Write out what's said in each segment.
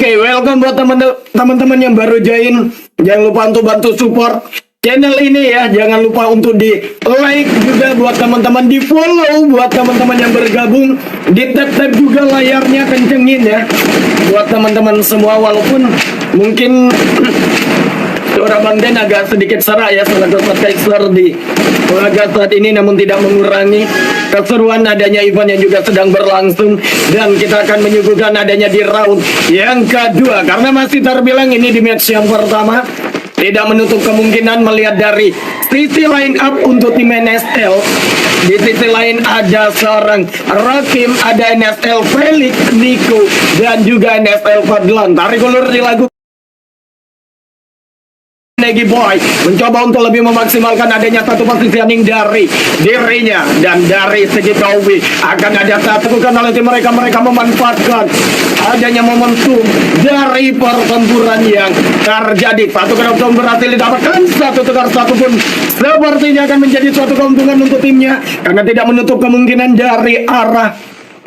Oke, welcome buat teman-teman yang baru join. Jangan lupa untuk bantu support channel ini ya. Jangan lupa untuk di like juga buat teman-teman, di follow buat teman-teman yang bergabung, di tap juga layarnya, kencengin ya buat teman-teman semua. Walaupun mungkin suara Bang Den agak sedikit serak ya selaku podcaster di laga saat ini, namun tidak mengurangi keseruan adanya event yang juga sedang berlangsung, dan kita akan menyuguhkan adanya di round yang kedua karena masih terbilang ini di match yang pertama. Tidak menutup kemungkinan melihat dari sisi line up untuk tim NSL. Di sisi lain ada seorang Rakim, ada NSL Felix, Nico, dan juga NSL Fadlan. Tarik ulur dilakukan Egi Boy mencoba untuk lebih memaksimalkan adanya satu positioning dari dirinya, dan dari segi POV akan ada satu oleh tim mereka memanfaatkan adanya momentum dari pertempuran yang terjadi. Satu knockdown berhasil didapatkan, satu tukar satu pun sepertinya akan menjadi suatu keuntungan untuk timnya karena tidak menutup kemungkinan dari arah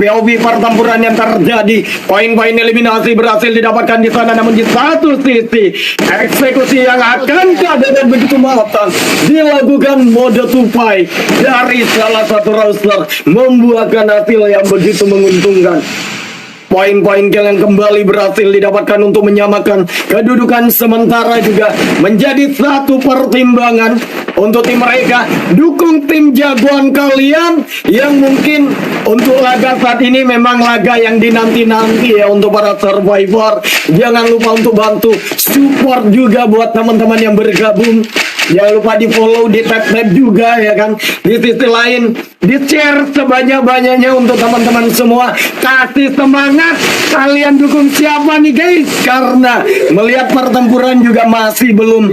POV pertempuran yang terjadi. Poin-poin eliminasi berhasil didapatkan di sana, namun di satu sisi eksekusi yang akan dan begitu matang dilakukan mode tupai dari salah satu roster membuahkan hasil yang begitu menguntungkan. Poin-poin kill yang kembali berhasil didapatkan untuk menyamakan kedudukan sementara juga menjadi satu pertimbangan untuk tim mereka. Dukung tim jagoan kalian yang mungkin untuk laga saat ini memang laga yang dinanti-nanti ya untuk para survivor. Jangan lupa untuk bantu support juga buat teman-teman yang bergabung. Jangan lupa di follow, di tap juga ya kan. Di sisi lain, di share sebanyak-banyaknya untuk teman-teman semua. Kasih semangat, kalian dukung siapa nih guys? Karena melihat pertempuran juga masih belum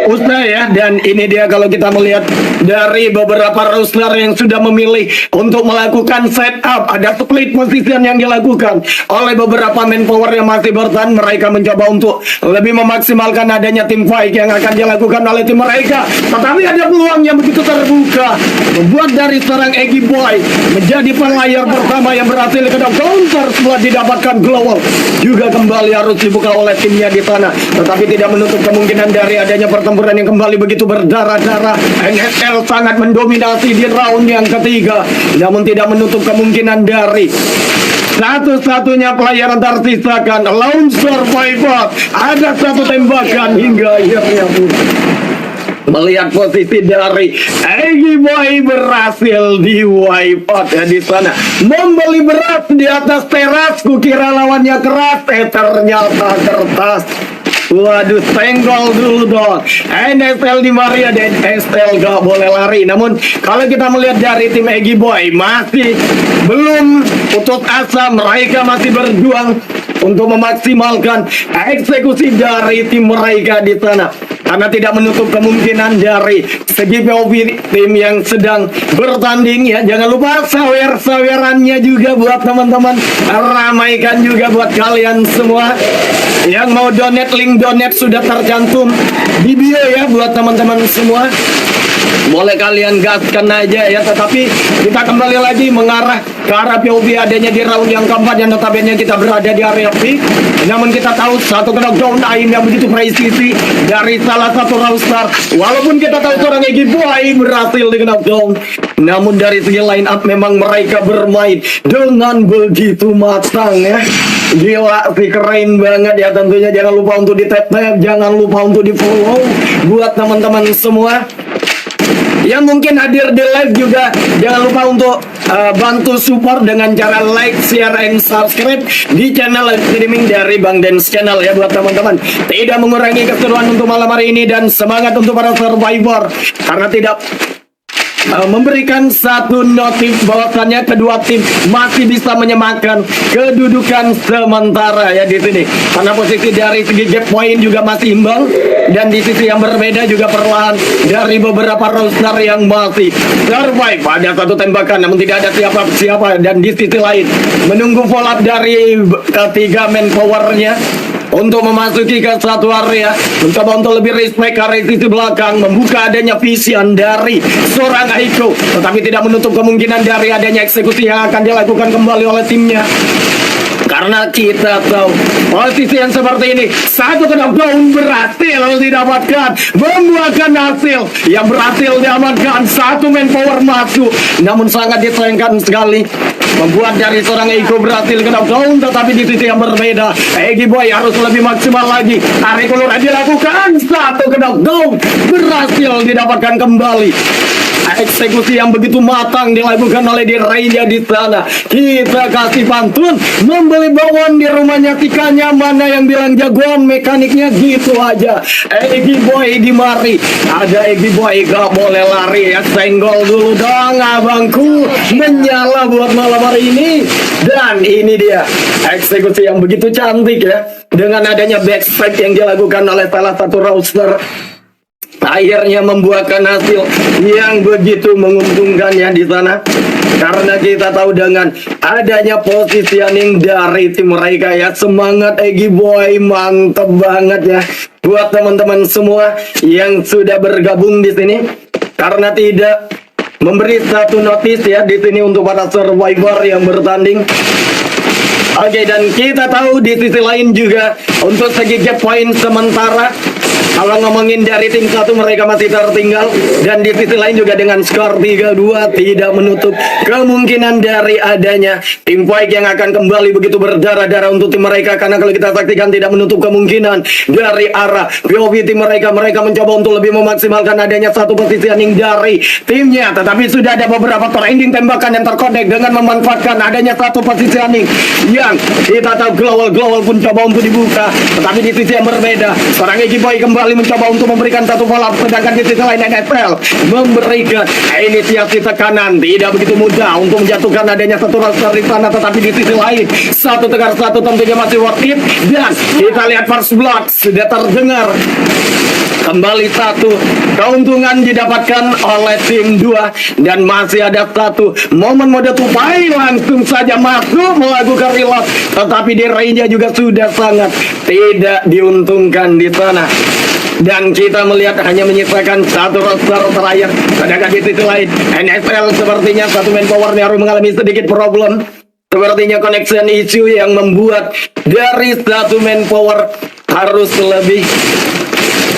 usai ya. Dan ini dia kalau kita melihat dari beberapa roster yang sudah memilih untuk melakukan setup. Ada split position yang dilakukan oleh beberapa manpower yang masih bertahan. Mereka mencoba untuk lebih memaksimalkan adanya tim fight yang akan dilakukan oleh tim mereka. Tetapi ada peluang yang begitu terbuka membuat dari seorang Egi Boy menjadi player pertama yang berhasil kena counter setelah didapatkan global. Juga kembali harus dibuka oleh timnya di sana. Tetapi tidak menutup kemungkinan dari adanya pertempuran yang kembali begitu berdarah-darah. NSL sangat mendominasi di round yang ketiga, namun tidak menutup kemungkinan dari satu-satunya player yang tersisakan lone survivor. Ada satu tembakan hingga akhirnya pun melihat posisi dari Egi Boy berhasil di wipe out ya di sana. Membeli beras di atas teras, kukira lawannya keras, ternyata kertas. Waduh, senggol dulu dong. NSL di Maria dan NSL gak boleh lari. Namun kalau kita melihat dari tim Egi Boy masih belum putus asa. Mereka masih berjuang untuk memaksimalkan eksekusi dari tim mereka di sana. Karena tidak menutup kemungkinan dari segi POV tim yang sedang bertanding ya. Jangan lupa sawer-sawerannya juga buat teman-teman. Ramaikan juga buat kalian semua. Yang mau donate, link donate sudah tercantum di bio ya buat teman-teman semua. Boleh kalian gaskan aja ya. Tetapi kita kembali lagi mengarah ke arah POV adanya di round yang keempat, yang notabene kita berada di area pick. Namun kita tahu satu knockdown aim yang begitu presisi dari salah satu roster. Walaupun kita tahu seorang Egi Boy berhasil di knockdown, namun dari segi line up memang mereka bermain dengan begitu matang ya. Gila sih, keren banget ya. Tentunya jangan lupa untuk di tap, jangan lupa untuk di follow buat teman-teman semua yang mungkin hadir di live juga. Jangan lupa untuk bantu support dengan cara like, share, and subscribe di channel live streaming dari Bang Den's channel ya buat teman-teman. Tidak mengurangi keseruan untuk malam hari ini dan semangat untuk para survivor karena tidak memberikan satu notif bahwasannya kedua tim masih bisa menyamakan kedudukan sementara ya di sini. Karena posisi dari segi gap point juga masih imbang, dan di sisi yang berbeda juga perlahan dari beberapa roster yang masih survive. Ada satu tembakan namun tidak ada siapa-siapa, dan di sisi lain menunggu follow up dari ketiga manpowernya untuk memasuki ke satu area, mencoba untuk lebih respect ke sisi belakang, membuka adanya vision dari seorang Aiko, tetapi tidak menutup kemungkinan dari adanya eksekusi yang akan dilakukan kembali oleh timnya. Karena kita tahu posisi yang seperti ini, satu knockdown berhasil didapatkan, membuahkan hasil yang berhasil diamankan. Satu manpower masuk, namun sangat disayangkan sekali membuat dari seorang Ego berhasil knockdown. Tetapi di sisi yang berbeda, Egi Boy harus lebih maksimal lagi. Tarik ulur dilakukan, satu knockdown berhasil didapatkan kembali. Eksekusi yang begitu matang dilakukan oleh dirinya di sana. Kita kasih pantun, membeli bawaan di rumahnya tikanya, mana yang bilang jagoan mekaniknya gitu aja. Egi Boy di mari, ada Egi Boy gak boleh lari ya, senggol dulu dong abangku, menyala buat malam hari ini. Dan ini dia eksekusi yang begitu cantik ya, dengan adanya backside yang dilakukan oleh salah satu roster, akhirnya membuahkan hasil yang begitu menguntungkannya di sana. Karena kita tahu dengan adanya positioning dari tim mereka ya, semangat Egi Boy mantep banget ya buat teman-teman semua yang sudah bergabung di sini. Karena tidak memberi satu notice ya di sini untuk para survivor yang bertanding. Oke, dan kita tahu di sisi lain juga untuk segi gap point sementara, kalau ngomongin dari tim satu mereka masih tertinggal, dan di sisi lain juga dengan skor 3-2 tidak menutup kemungkinan dari adanya tim fight yang akan kembali begitu berdarah-darah untuk tim mereka. Karena kalau kita saksikan tidak menutup kemungkinan dari arah POV tim mereka mencoba untuk lebih memaksimalkan adanya satu positioning dari timnya, tetapi sudah ada beberapa trending tembakan yang terkonek dengan memanfaatkan adanya satu positioning yang kita tahu global pun coba untuk dibuka. Tetapi di sisi yang berbeda, seorang Egi Boy kembali mencoba untuk memberikan satu follow, sedangkan di sisi lain NFL memberikan inisiasi tekanan. Tidak begitu mudah untuk menjatuhkan adanya satu roster di sana, tetapi di sisi lain satu tegar satu tentunya masih worth it. Dan kita lihat first blood sudah terdengar. Kembali satu keuntungan didapatkan oleh tim 2, dan masih ada satu momen mode tupai langsung saja masuk melakukan reload, tetapi dirinya juga sudah sangat tidak diuntungkan di sana. Dan kita melihat hanya menyisakan satu roster terakhir, sedangkan di sisi lain NFL sepertinya satu manpowernya harus mengalami sedikit problem. Sepertinya connection issue yang membuat dari satu manpower harus lebih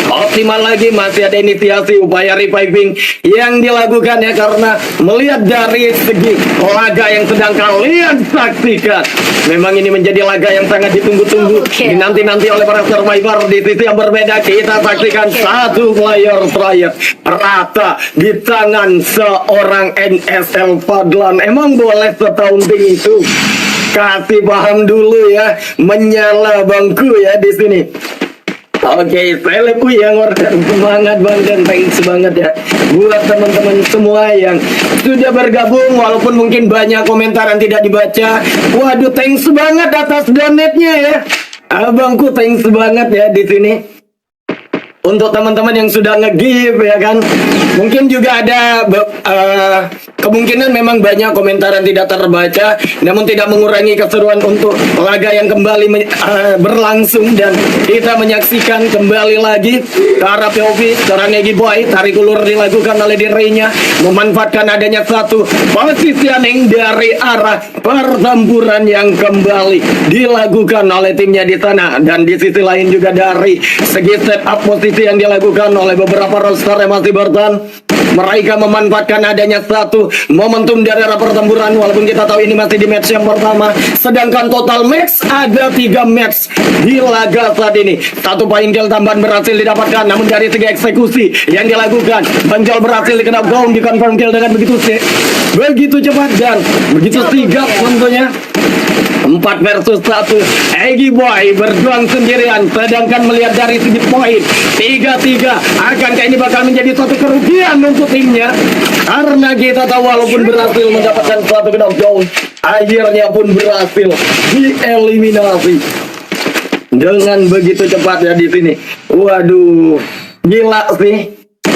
optimal lagi. Masih ada inisiasi upaya reviving yang dilakukan ya, karena melihat dari segi laga yang sedang kalian saksikan, memang ini menjadi laga yang sangat ditunggu-tunggu, dinanti-nanti oleh para survivor. Di sisi yang berbeda kita saksikan satu player terakhir rata di tangan seorang NSL Fadlan. Emang boleh setaunting itu? Kasih paham dulu ya, menyala bangku ya di sini. Oke, seleku yang order, semangat bang, dan thanks banget ya buat teman-teman semua yang sudah bergabung, walaupun mungkin banyak komentar yang tidak dibaca. Waduh, thanks banget atas donate-nya ya, abangku, thanks banget ya di sini. Untuk teman-teman yang sudah nge-give ya kan, mungkin juga ada kemungkinan memang banyak komentar yang tidak terbaca, namun tidak mengurangi keseruan untuk laga yang kembali berlangsung. Dan kita menyaksikan kembali lagi ke arah POV seorang Egi Boy, tarik ulur dilakukan oleh dirinya, memanfaatkan adanya satu positioning dari arah pertempuran yang kembali dilakukan oleh timnya di sana. Dan di sisi lain juga dari segi setup posisi yang dilakukan oleh beberapa roster yang masih bertahan, mereka memanfaatkan adanya satu momentum dari arah pertempuran. Walaupun kita tahu ini masih di match yang pertama, sedangkan total match ada 3 match di laga saat ini. Satu poin kill tambahan berhasil didapatkan, namun dari segi eksekusi yang dilakukan, Benjol berhasil dikena down, di confirm kill dengan begitu cepat dan begitu sigap tentunya. 4 versus 1, Egi Boy berjuang sendirian, sedangkan melihat dari segi poin 3-3, akankah ini bakal menjadi suatu kerugian untuk timnya? Karena kita tahu walaupun berhasil mendapatkan suatu knockdown, akhirnya pun berhasil dieliminasi dengan begitu cepat ya di sini. Waduh, gila sih.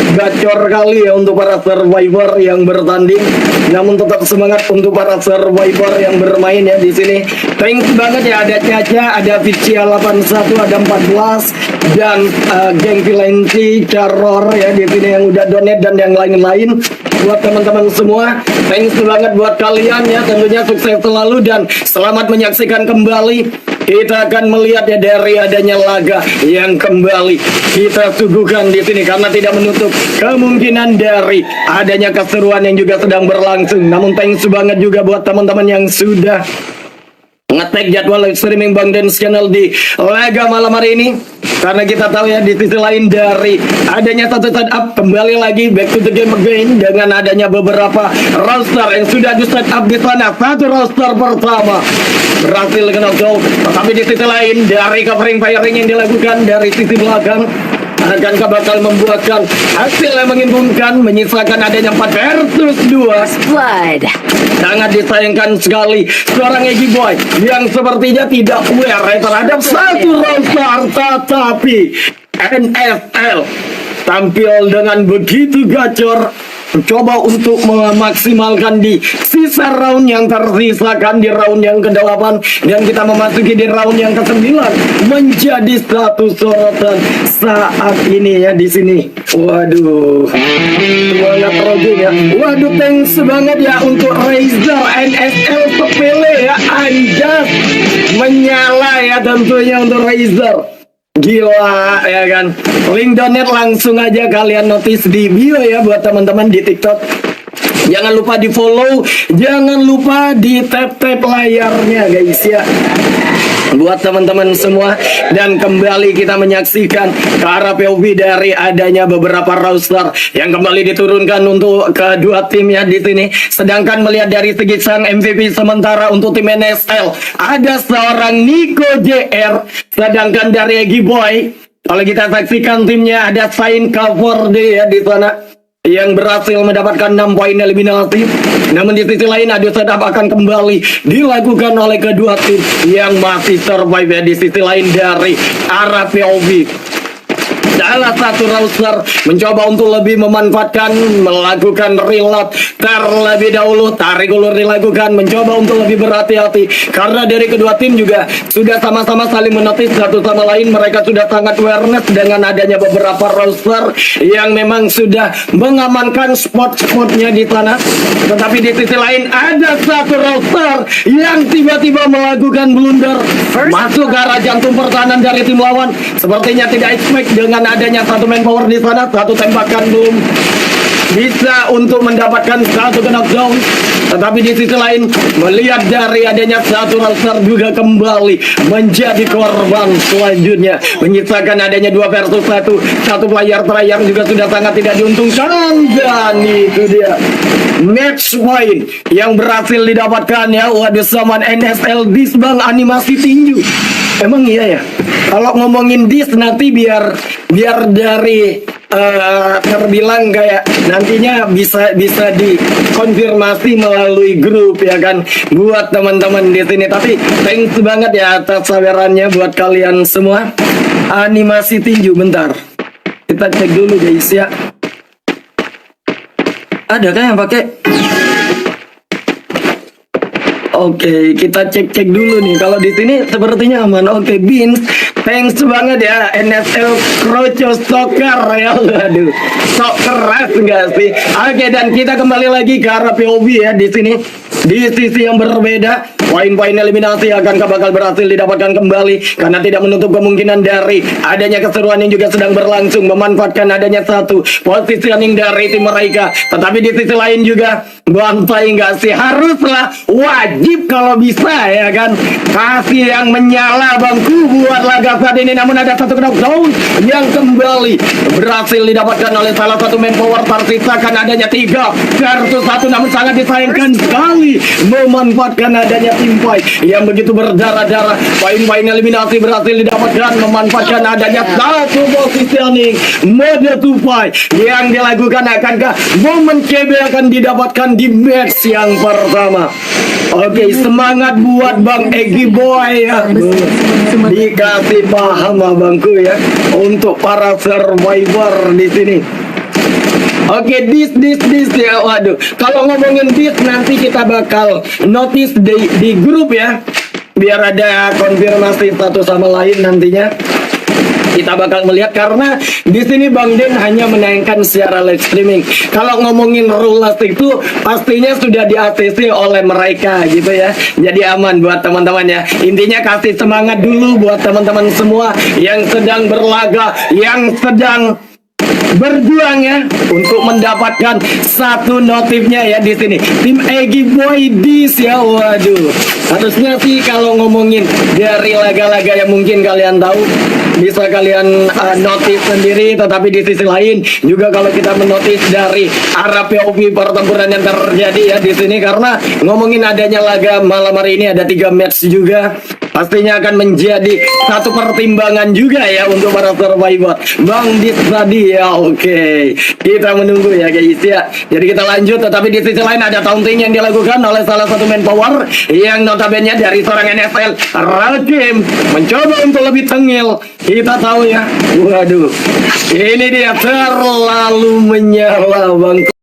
Gacor kali ya untuk para survivor yang bertanding, namun tetap semangat untuk para survivor yang bermain ya di sini. Thanks banget ya, ada Caca, ada Vicia 81, ada 14, dan Geng Vilenci, Carror ya di sini yang udah donate, dan yang lain-lain. buat teman-teman semua. Thanks banget buat kalian ya. Tentunya sukses selalu dan selamat menyaksikan kembali. Kita akan melihat ya dari adanya laga yang kembali kita suguhkan di sini karena tidak menutup kemungkinan dari adanya keseruan yang juga sedang berlangsung. Namun thanks banget juga buat teman-teman yang sudah ngetek jadwal live streaming Bang Dance Channel di laga malam hari ini. Karena kita tahu ya di sisi lain dari adanya satu setup kembali lagi back to the game again dengan adanya beberapa roster yang sudah di setup di sana. Satu roster pertama berhasil kena goal, tetapi di sisi lain dari covering firing yang dilakukan dari sisi belakang akankah bakal membuatkan hasil yang menguntungkan, menyisakan adanya 4 versus 2. Blood. Sangat disayangkan sekali seorang Egy Boy yang sepertinya tidak aware terhadap satu roster, tetapi NFL tampil dengan begitu gacor, coba untuk memaksimalkan di sisa round yang tersisakan di round yang ke-8 dan kita memasuki di round yang ke-9 menjadi satu sorotan saat ini ya di sini. Waduh, semangat Roger ya. Waduh, thanks banget ya untuk Razer NSL sepele ya, anjas menyala ya tentunya untuk Razer. Gila ya kan. Link donate langsung aja kalian notice di bio ya buat teman-teman di TikTok. Jangan lupa di follow, jangan lupa di tap-tap layarnya guys ya. Buat teman-teman semua dan kembali kita menyaksikan ke arah POV dari adanya beberapa roster yang kembali diturunkan untuk kedua tim ya di sini. Sedangkan melihat dari segi sang MVP sementara untuk tim NSL ada seorang Nico JR, sedangkan dari Egy Boy kalau kita saksikan timnya ada Sain Cover ya di sana yang berhasil mendapatkan 6 poin eliminasi. Namun di sisi lain adu sedap akan kembali dilakukan oleh kedua tim yang masih survive ya di sisi lain dari arah POV. Salah satu roster mencoba untuk lebih memanfaatkan, melakukan reload terlebih dahulu, tarik ulur dilakukan, mencoba untuk lebih berhati-hati karena dari kedua tim juga sudah sama-sama saling menotis satu sama lain. Mereka sudah sangat awareness dengan adanya beberapa roster yang memang sudah mengamankan spot-spotnya di sana. Tetapi di sisi lain ada satu roster yang tiba-tiba melakukan blunder masuk ke arah jantung pertahanan dari tim lawan. Sepertinya tidak expect dengan adanya satu manpower di sana, satu tembakan belum bisa untuk mendapatkan satu knockdown. Tetapi di sisi lain melihat dari adanya satu roster juga kembali menjadi korban selanjutnya, menyisakan adanya 2 versus 1. Satu player terakhir juga sudah sangat tidak diuntungkan dan itu dia match point yang berhasil didapatkan ya. Waduh, zaman NSL dis bang, animasi tinju. Emang iya ya, kalau ngomongin dis nanti biar dari terbilang kayak nantinya bisa dikonfirmasi melalui grup ya kan buat teman-teman di sini. Tapi thanks banget ya atas sawerannya buat kalian semua. Animasi tinju, bentar kita cek dulu guys ya. Ada kan yang pakai? Oke, kita cek dulu nih. Kalau di sini sepertinya aman. Oke, Beans, thanks banget ya NSL Kroco Soccer ya. Waduh, sok keras enggak sih? Oke, dan kita kembali lagi ke arah POV ya di sini. Di sisi yang berbeda, poin-poin eliminasi akankah bakal berhasil didapatkan kembali karena tidak menutup kemungkinan dari adanya keseruan yang juga sedang berlangsung, memanfaatkan adanya satu positioning dari tim mereka. Tetapi di sisi lain juga bantai enggak sih, haruslah wajib kalau bisa ya kan kasih yang menyala bangku buat laga saat ini. Namun ada satu knockdown yang kembali berhasil didapatkan oleh salah satu manpower. Tersisakan adanya 3 versus 1, namun sangat disayangkan sekali memanfaatkan adanya tim fight yang begitu berdarah-darah. Poin-poin eliminasi berhasil didapatkan memanfaatkan adanya satu positioning mode 2 fight yang dilakukan. Akankah momen KB akan didapatkan di match yang pertama? Oke, semangat buat Bang Egy Boy ya. Dikasih paham abangku ya untuk para survivor di sini. Oke, this ya. Waduh, kalau ngomongin this nanti kita bakal notice di grup ya, biar ada konfirmasi satu sama lain nantinya. kita bakal melihat karena di sini Bang Den hanya menayangkan secara live streaming. Kalau ngomongin rules itu pastinya sudah di-ACC oleh mereka gitu ya. Jadi aman buat teman-teman ya. Intinya kasih semangat dulu buat teman-teman semua yang sedang berlaga, yang sedang berjuang ya untuk mendapatkan satu notifnya ya di sini. Tim Egi Boy Dis ya, waduh. Harusnya sih kalau ngomongin dari laga-laga yang mungkin kalian tahu bisa kalian notice sendiri, tetapi di sisi lain juga kalau kita menotis dari arah POV pertempuran yang terjadi ya di sini, karena ngomongin adanya laga malam hari ini ada 3 match juga, pastinya akan menjadi satu pertimbangan juga ya untuk para survivor. Bang Dis tadi ya, oke. Kita menunggu ya guys ya. Jadi kita lanjut, tetapi di sisi lain ada taunting yang dilakukan oleh salah satu manpower yang notabene dari seorang NFL Rakim mencoba untuk lebih tengil. Kita tahu ya, waduh, ini dia terlalu menyala Bang.